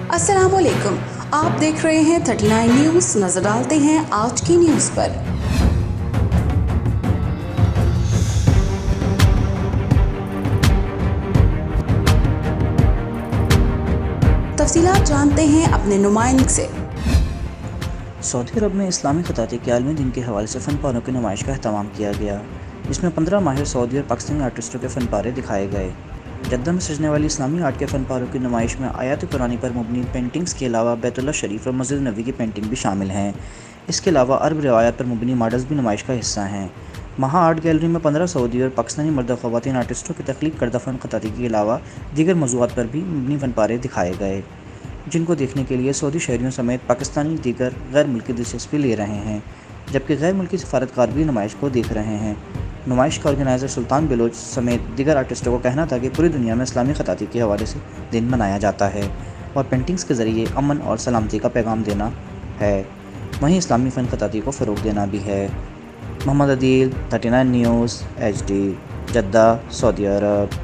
अस्सलाम वालेकुम, आप देख रहे हैं 39 न्यूज़। नजर डालते हैं आज की न्यूज़ पर। तफसीलात जानते हैं अपने नुमाइंदे से। सऊदी अरब में इस्लामी ख़ताती के आलमी दिन के हवाले से फ़न पारों की नुमाइश का अहतमाम किया गया, जिसमें 15 माहिर सऊदी और पाकिस्तानी आर्टिस्टों के फ़न पारे दिखाए गए। जद्दा में सजने वाली इस्लामी आर्ट के फ़न पारों की नुमाइश में आयात कुरानी पर मबनी पेंटिंग्स के अलावा बैतुल्लाह शरीफ और मस्जिद नबी की पेंटिंग भी शामिल हैं। इसके अलावा अरब रिवायात पर मबनी मॉडल्स भी नुमाइश का हिस्सा हैं। महा आर्ट गैलरी में 15 सऊदी और पाकिस्तानी मर्द और ख़वातीन आर्टिस्टों के तख्लीक करदा फ़न ख़ताती के अलावा दीगर मौज़ूआत पर भी मबनी फ़न पारे दिखाए गए, जिनको देखने के लिए सऊदी शहरियों समेत पाकिस्तानी दीगर गैर मुल्की दिलचस्पी ले रहे हैं, जबकि गैर मुल्की सफारतकार भी नुमाइश को देख रहे हैं। नुमाइश का ऑर्गेनाइज़र सुल्तान बेलोच समेत दीगर आर्टिस्टों को कहना था कि पूरी दुनिया में इस्लामी ख़ताती के हवाले से दिन मनाया जाता है और पेंटिंग्स के ज़रिए अमन और सलामती का पैगाम देना है, वहीं इस्लामी फ़न ख़ताती को फ़रोग़ देना भी है। Mohammad Adeel, 39 news HD, Jeddah, Saudi अरब।